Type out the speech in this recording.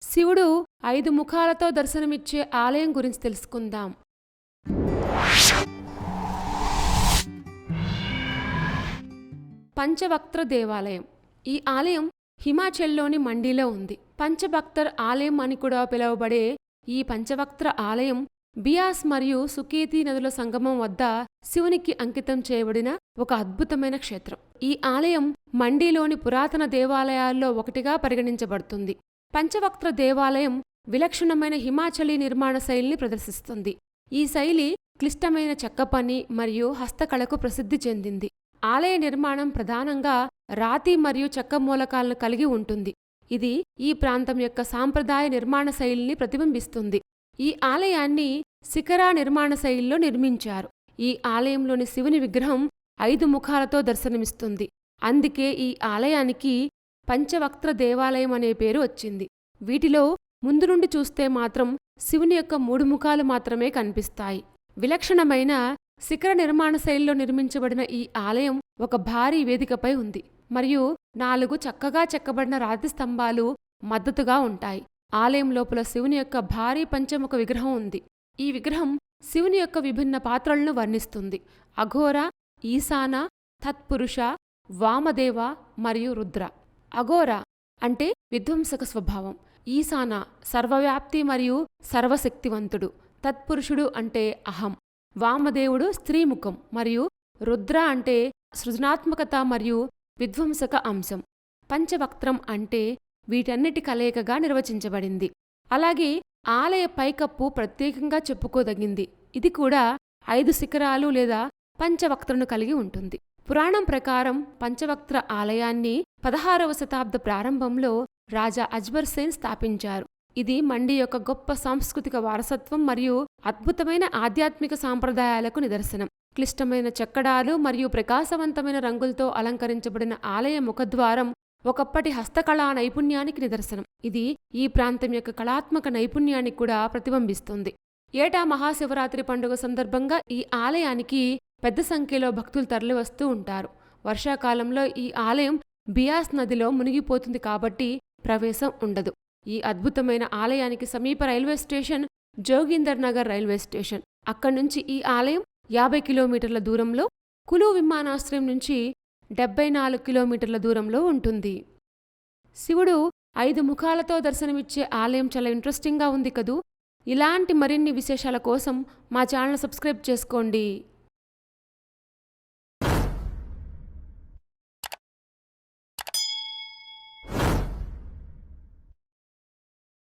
శివుడు 5 ముఖాలతో దర్శనమిచ్చే ఆలయం గురించి తెలుసుకుందాం. పంచభక్త్ర దేవాలయం. ఈ ఆలయం హిమాచల్లోని మండీలో ఉంది. పంచభక్తర్ ఆలయం అని కూడా పిలువబడే ఈ పంచభక్త్ర ఆలయం బియాస్ మరియు సుకేతి నదుల సంగమం వద్ద శివునికి అంకితం చేయబడిన ఒక అద్భుతమైన క్షేత్రం. ఈ ఆలయం మండీలోని పురాతన దేవాలయాల్లో ఒకటిగా పరిగణించబడుతుంది. పంచభక్త్ర దేవాలయం విలక్షణమైన హిమాచలీ నిర్మాణ శైలిని ప్రదర్శిస్తుంది. ఈ శైలి క్లిష్టమైన చెక్క పని మరియు హస్తకళకు ప్రసిద్ధి చెందింది. ఆలయ నిర్మాణం ప్రధానంగా రాతి మరియు చెక్క మూలకాలను కలిగి ఉంటుంది. ఇది ఈ ప్రాంతం యొక్క సాంప్రదాయ నిర్మాణ శైలిని ప్రతిబింబిస్తుంది. ఈ ఆలయాన్ని శిఖరా నిర్మాణ శైలిలో నిర్మించారు. ఈ ఆలయంలోని శివుని విగ్రహం 5 ముఖాలతో దర్శనమిస్తుంది. అందుకే ఈ ఆలయానికి పంచభక్త్ర దేవాలయం అనే పేరు వచ్చింది. వీటిలో ముందు నుండి చూస్తే మాత్రం శివుని యొక్క 3 ముఖాలు మాత్రమే కనిపిస్తాయి. విలక్షణమైన శిఖర నిర్మాణ శైలిలో నిర్మించబడిన ఈ ఆలయం ఒక భారీ వేదికపై ఉంది మరియు 4 చక్కగా చెక్కబడిన రాతి స్తంభాలు మద్దతుగా ఉంటాయి. ఆలయం లోపల శివుని యొక్క భారీ పంచముఖ విగ్రహం ఉంది. ఈ విగ్రహం శివుని యొక్క విభిన్న పాత్రలను వర్ణిస్తుంది. అఘోర, ఈశాన, తత్పురుష, వామదేవ మరియు రుద్ర. అఘోర అంటే విధ్వంసక స్వభావం, ఈశాన సర్వవ్యాప్తి మరియు సర్వశక్తివంతుడు, తత్పురుషుడు అంటే అహం, వామదేవుడు స్త్రీముఖం మరియు రుద్ర అంటే సృజనాత్మకత మరియు విధ్వంసక అంశం. పంచభక్త్రం అంటే వీటన్నిటి కలయికగా నిర్వచించబడింది. అలాగే ఆలయ పైకప్పు ప్రత్యేకంగా చెప్పుకోదగింది. ఇది కూడా 5 శిఖరాలు లేదా పంచభక్త్రను కలిగి ఉంటుంది. పురాణం ప్రకారం పంచభక్త్ర ఆలయాన్ని 16వ శతాబ్ద ప్రారంభంలో రాజా అజ్బర్ సేన్ స్థాపించారు. ఇది మండి యొక్క గొప్ప సాంస్కృతిక వారసత్వం మరియు అద్భుతమైన ఆధ్యాత్మిక సాంప్రదాయాలకు నిదర్శనం. క్లిష్టమైన చెక్కడాలు మరియు ప్రకాశవంతమైన రంగులతో అలంకరించబడిన ఆలయ ముఖద్వారం ఒకప్పటి హస్తకళా నైపుణ్యానికి నిదర్శనం. ఇది ఈ ప్రాంతం యొక్క కళాత్మక నైపుణ్యాన్ని కూడా ప్రతిబింబిస్తుంది. ఏటా మహాశివరాత్రి పండుగ సందర్భంగా ఈ ఆలయానికి పెద్ద సంఖ్యలో భక్తులు తరలివస్తూ ఉంటారు. వర్షాకాలంలో ఈ ఆలయం బియాస్ నదిలో మునిగిపోతుంది కాబట్టి ప్రవేశం ఉండదు. ఈ అద్భుతమైన ఆలయానికి సమీప railway station Joginder Nagar railway station. అక్కడి నుంచి ఈ ఆలయం 50 కిలోమీటర్ల దూరంలో, కులు విమానాశ్రయం నుంచి 74 కిలోమీటర్ల దూరంలో ఉంటుంది. శివుడు 5 ముఖాలతో దర్శనమిచ్చే ఆలయం చాలా ఇంట్రెస్టింగ్గా ఉంది కదూ. ఇలాంటి మరిన్ని విశేషాల కోసం మా ఛానల్ సబ్స్క్రైబ్ చేసుకోండి.